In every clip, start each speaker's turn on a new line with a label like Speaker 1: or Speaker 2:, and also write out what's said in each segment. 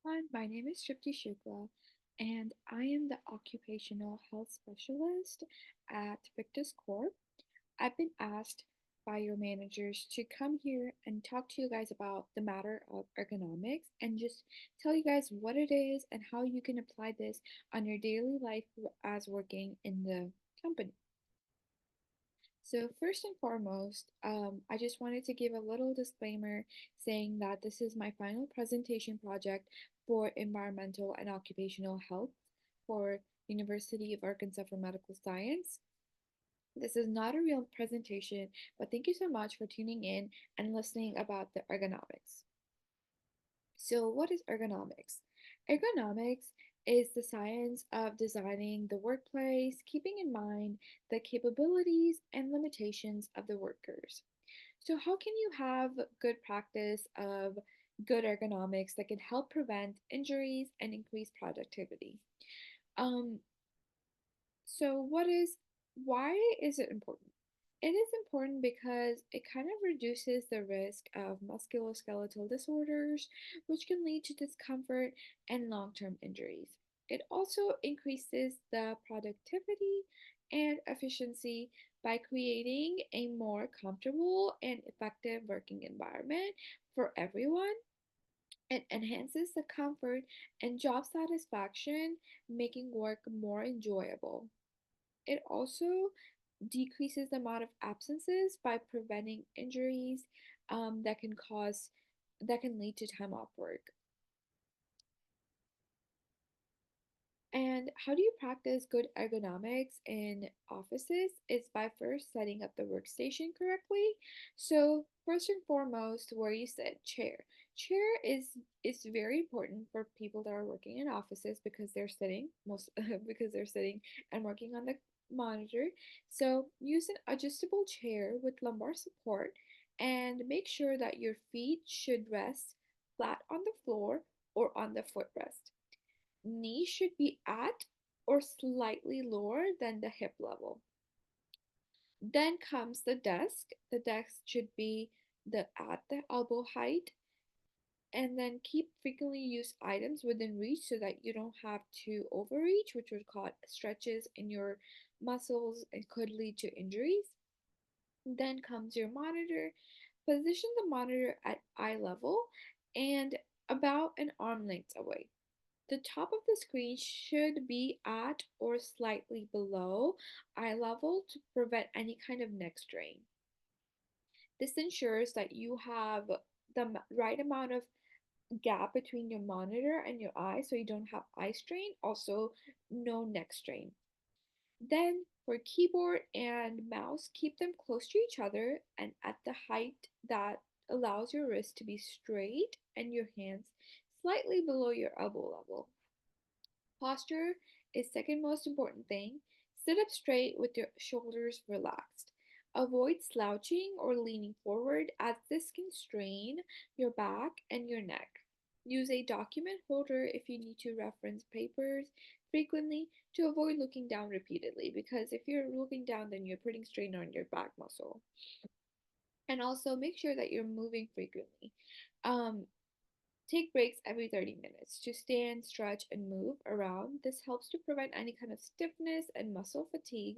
Speaker 1: Everyone, my name is Tripti Shukla, and I am the Occupational Health Specialist at Victus Corp. I've been asked by your managers to come here and talk to you guys about the matter of ergonomics and just tell you guys what it is and how you can apply this on your daily life as working in the company. So, first and foremost, I just wanted to give a little disclaimer saying that this is my final presentation project for environmental and occupational health for University of Arkansas for Medical Science. This is not a real presentation, but thank you so much for tuning in and listening about the ergonomics. So, what is ergonomics? Ergonomics is the science of designing the workplace, keeping in mind the capabilities and limitations of the workers. So, how can you have good practice of good ergonomics that can help prevent injuries and increase productivity? Um, why is it important? It is important because it kind of reduces the risk of musculoskeletal disorders, which can lead to discomfort and long term injuries. It also increases the productivity and efficiency by creating a more comfortable and effective working environment for everyone. It enhances the comfort and job satisfaction, making work more enjoyable. It also decreases the amount of absences by preventing injuries that can lead to time off work. And how do you practice good ergonomics in offices? Is by first setting up the workstation correctly. So first and foremost, where you sit, chair. Chair is very important for people that are working in offices because they're sitting most because they're sitting and working on the monitor. So use an adjustable chair with lumbar support and make sure that your feet should rest flat on the floor or on the footrest. Knee should be at or slightly lower than the hip level. Then comes the desk. The desk should be at the elbow height, and then keep frequently used items within reach so that you don't have to overreach, which would cause stretches in your muscles and could lead to injuries. Then comes your monitor. Position the monitor at eye level and about an arm length away. The top of the screen should be at or slightly below eye level to prevent any kind of neck strain. This ensures that you have the right amount of gap between your monitor and your eye so you don't have eye strain, also no neck strain. Then for keyboard and mouse, keep them close to each other and at the height that allows your wrist to be straight and your hands slightly below your elbow level. Posture is second most important thing. Sit up straight with your shoulders relaxed. Avoid slouching or leaning forward as this can strain your back and your neck. Use a document holder if you need to reference papers frequently to avoid looking down repeatedly because if you're looking down then you're putting strain on your back muscle. And also make sure that you're moving frequently. Um, Take breaks every 30 minutes to stand, stretch, and move around. This helps to prevent any kind of stiffness and muscle fatigue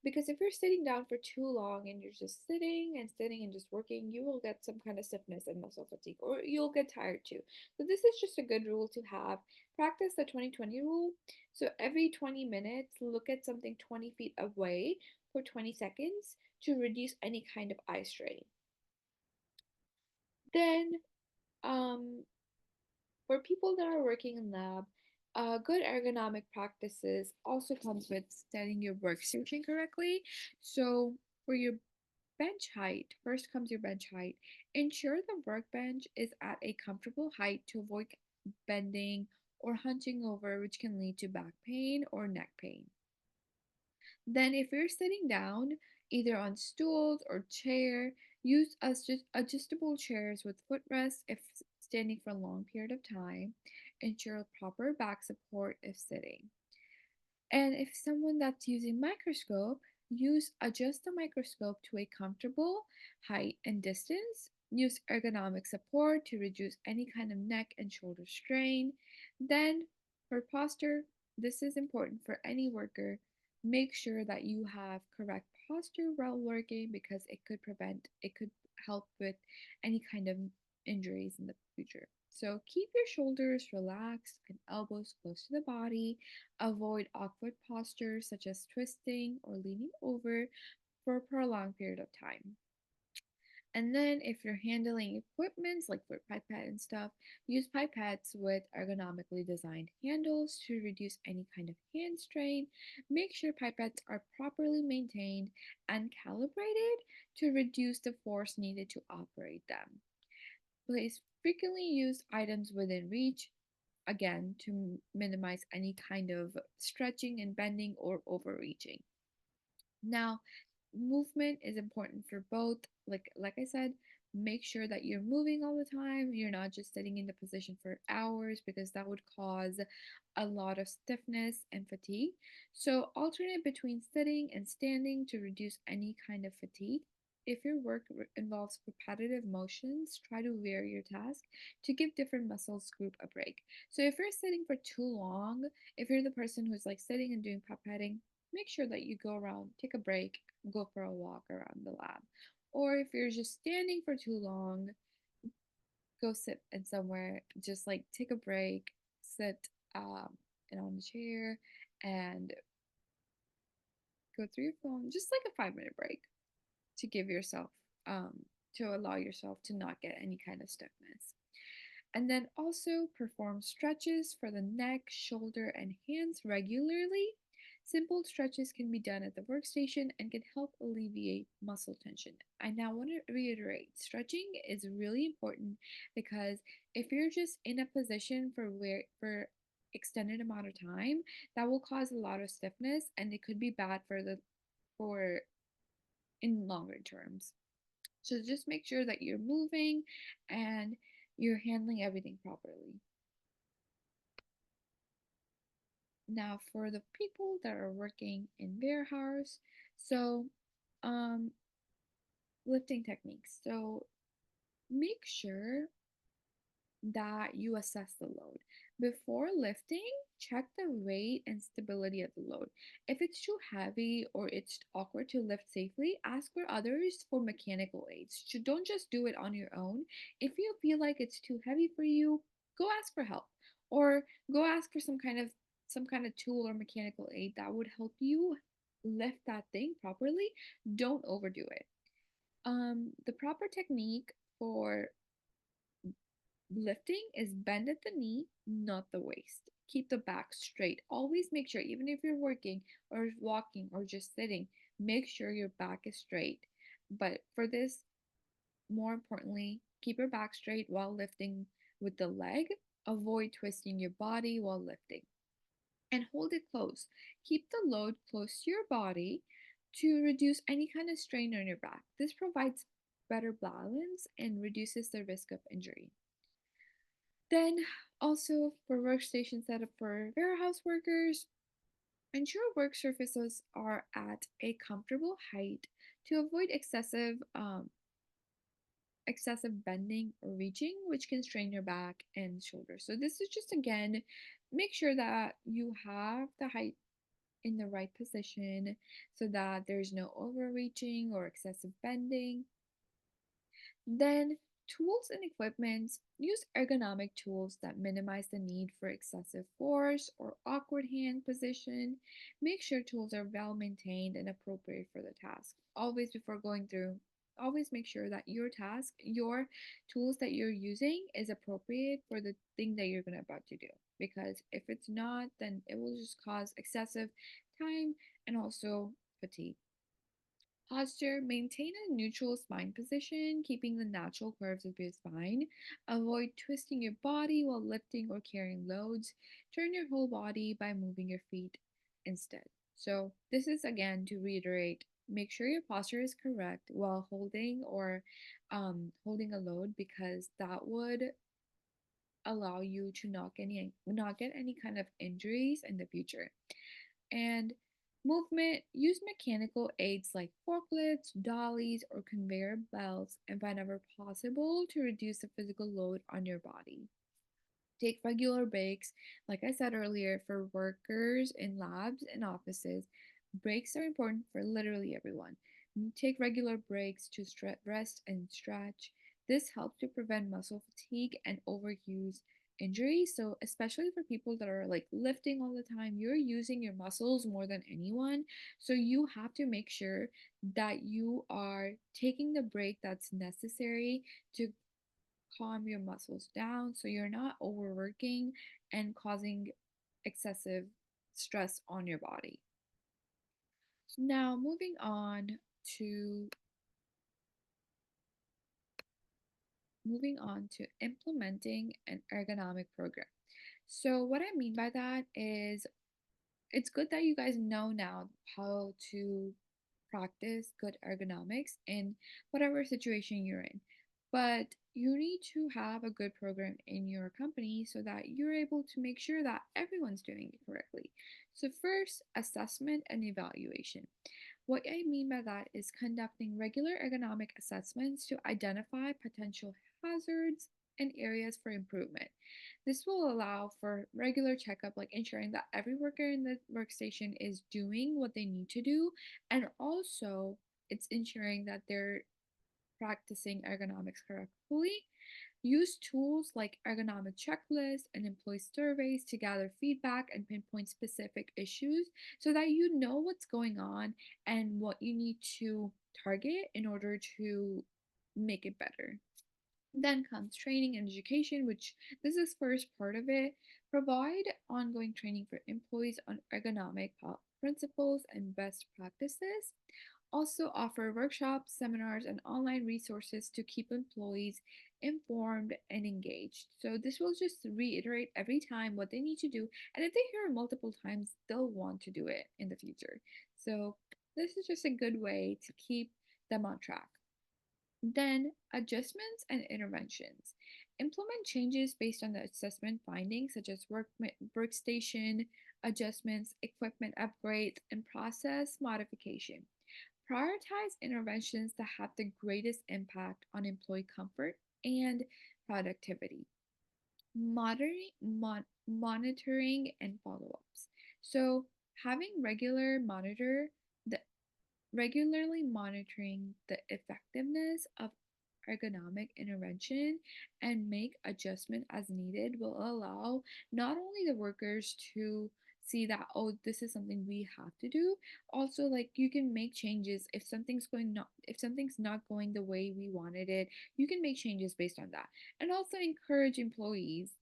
Speaker 1: because if you're sitting down for too long and you're just sitting and just working, you will get some kind of stiffness and muscle fatigue, or you'll get tired too. So, this is just a good rule to have. Practice the 20-20 rule. So, every 20 minutes, look at something 20 feet away for 20 seconds to reduce any kind of eye strain. Then, um, for people that are working in lab, good ergonomic practices also comes with setting your workstation correctly. So for your bench height, first comes your bench height. Ensure the workbench is at a comfortable height to avoid bending or hunching over, which can lead to back pain or neck pain. Then, if you're sitting down, either on stools or chair, use adjustable chairs with footrests if standing for a long period of time. Ensure proper back support if sitting. And if someone that's using microscope, adjust the microscope to a comfortable height and distance. Use ergonomic support to reduce any kind of neck and shoulder strain. Then, for posture, this is important for any worker. Make sure that you have correct posture while working because it could help with any kind of injuries in the future. So, keep your shoulders relaxed and elbows close to the body. Avoid awkward postures such as twisting or leaning over for a prolonged period of time. And then if you're handling equipments like for pipette and stuff, use pipettes with ergonomically designed handles to reduce any kind of hand strain. Make sure pipettes are properly maintained and calibrated to reduce the force needed to operate them. Place frequently used items within reach, again, to minimize any kind of stretching and bending or overreaching. Now, movement is important for both. Like I said, make sure that you're moving all the time. You're not just sitting in the position for hours because that would cause a lot of stiffness and fatigue. So alternate between sitting and standing to reduce any kind of fatigue. If your work involves repetitive motions, try to vary your task to give different muscles group a break. So if you're sitting for too long, if you're the person who's like sitting and doing pipetting, make sure that you go around, take a break, go for a walk around the lab. Or if you're just standing for too long, go sit in somewhere, just like take a break, sit and on the chair and go through your phone, just like a 5 minute break to give yourself, um, to allow yourself to not get any kind of stiffness. And then also perform stretches for the neck, shoulder, and hands regularly. Simple stretches can be done at the workstation and can help alleviate muscle tension. I now want to reiterate stretching is really important because if you're just in a position for extended amount of time, that will cause a lot of stiffness and it could be bad for in longer terms. So just make sure that you're moving and you're handling everything properly. Now, for the people that are working in warehouse, so um, lifting techniques. So make sure that you assess the load. Before lifting, check the weight and stability of the load. If it's too heavy or it's awkward to lift safely, ask for others for mechanical aids. Don't just do it on your own. If you feel like it's too heavy for you, go ask for help or go ask for some kind of tool or mechanical aid that would help you lift that thing properly. Don't overdo it. The proper technique for lifting is bend at the knee, not the waist. Keep the back straight. Always make sure, even if you're working or walking or just sitting, make sure your back is straight. But for this, more importantly, keep your back straight while lifting with the leg. Avoid twisting your body while lifting and hold it close. Keep the load close to your body to reduce any kind of strain on your back. This provides better balance and reduces the risk of injury. Then, also for workstation setup for warehouse workers, ensure work surfaces are at a comfortable height to avoid excessive bending or reaching, which can strain your back and shoulders. So this is just again, make sure that you have the height in the right position so that there's no overreaching or excessive bending. Then, tools and equipment use ergonomic tools that minimize the need for excessive force or awkward hand position. Make sure tools are well maintained and appropriate for the task. Always before going through, always make sure that your tools that you're using is appropriate for the thing that you're gonna about to do. Because if it's not, then it will just cause excessive time and also fatigue. Posture, maintain a neutral spine position, keeping the natural curves of your spine. Avoid twisting your body while lifting or carrying loads. Turn your whole body by moving your feet instead. So, this is again to reiterate make sure your posture is correct while holding a load because that would allow you to not get any kind of injuries in the future. And movement, use mechanical aids like forklifts, dollies, or conveyor belts, and whenever possible to reduce the physical load on your body. Take regular breaks. Like I said earlier, for workers in labs and offices, breaks are important for literally everyone. Take regular breaks to rest and stretch. This helps to prevent muscle fatigue and overuse injuries. So, especially for people that are like lifting all the time, you're using your muscles more than anyone. So, you have to make sure that you are taking the break that's necessary to calm your muscles down so you're not overworking and causing excessive stress on your body. Now, to moving on to implementing an ergonomic program. So, what I mean by that is it's good that you guys know now how to practice good ergonomics in whatever situation you're in. But you need to have a good program in your company so that you're able to make sure that everyone's doing it correctly. So, first, assessment and evaluation. What I mean by that is conducting regular ergonomic assessments to identify potential hazards and areas for improvement. This will allow for regular checkup, like ensuring that every worker in the workstation is doing what they need to do, and also it's ensuring that they're practicing ergonomics correctly. Use tools like ergonomic checklists and employee surveys to gather feedback and pinpoint specific issues so that you know what's going on and what you need to target in order to make it better. Then comes training and education, which this is first part of it. Provide ongoing training for employees on ergonomic principles and best practices. Also offer workshops, seminars, and online resources to keep employees informed and engaged. So this will just reiterate every time what they need to do, and if they hear it multiple times, they'll want to do it in the future. So this is just a good way to keep them on track. Then, adjustments and interventions. Implement changes based on the assessment findings, such as workstation adjustments, equipment upgrades, and process modification. Prioritize interventions that have the greatest impact on employee comfort and productivity. Monitoring and follow ups. So, having the regularly monitoring the effectiveness of ergonomic intervention and make adjustment as needed will allow not only the workers to see that, oh, this is something we have to do, also like you can make changes if something's not going the way we wanted it, you can make changes based on that. And also encourage employees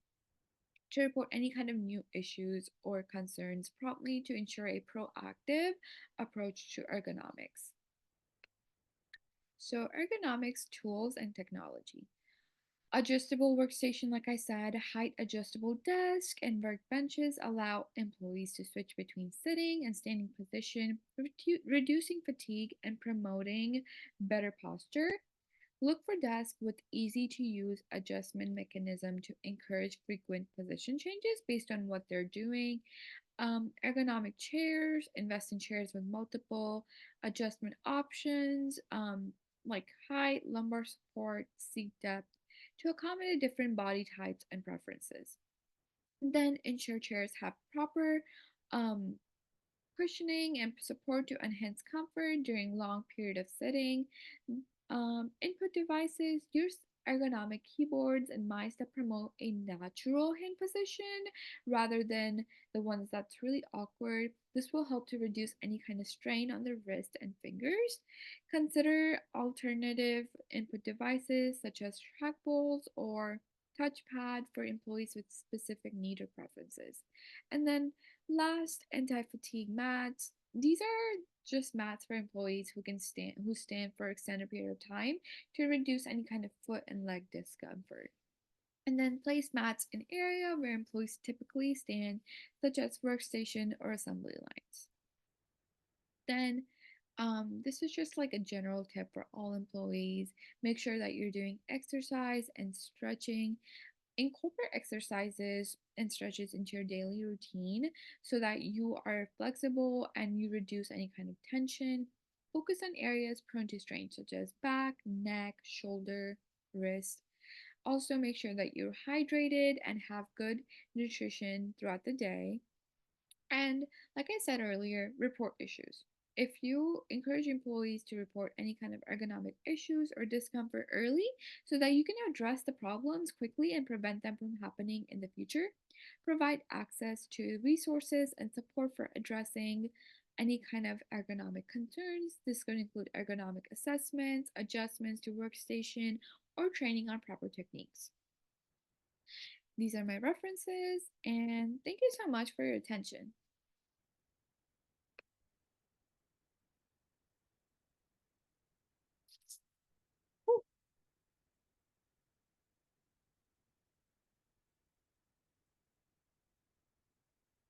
Speaker 1: to report any kind of new issues or concerns promptly to ensure a proactive approach to ergonomics. So, ergonomics tools and technology. Adjustable workstation, like I said, height adjustable desk and workbenches allow employees to switch between sitting and standing position, reducing fatigue and promoting better posture. Look for desks with easy to use adjustment mechanism to encourage frequent position changes based on what they're doing. Ergonomic chairs, invest in chairs with multiple adjustment options, like height, lumbar support, seat depth, to accommodate different body types and preferences. Then ensure chairs have proper um, cushioning and support to enhance comfort during long period of sitting. Input devices use ergonomic keyboards and mice that promote a natural hand position rather than the ones that's really awkward. This will help to reduce any kind of strain on the wrist and fingers. Consider alternative input devices such as trackballs or touchpad for employees with specific need or preferences. And then last, anti-fatigue mats. These are just mats for employees who stand for extended period of time to reduce any kind of foot and leg discomfort. And then place mats in area where employees typically stand, such as workstation or assembly lines. Then this is just like a general tip for all employees. Make sure that you're doing exercise and stretching. Incorporate exercises and stretches into your daily routine so that you are flexible and you reduce any kind of tension. Focus on areas prone to strain, such as back, neck, shoulder, wrist. Also, make sure that you're hydrated and have good nutrition throughout the day. And like I said earlier, report issues. If you encourage employees to report any kind of ergonomic issues or discomfort early so that you can address the problems quickly and prevent them from happening in the future, provide access to resources and support for addressing any kind of ergonomic concerns. This could include ergonomic assessments, adjustments to workstation, or training on proper techniques. These are my references, and thank you so much for your attention.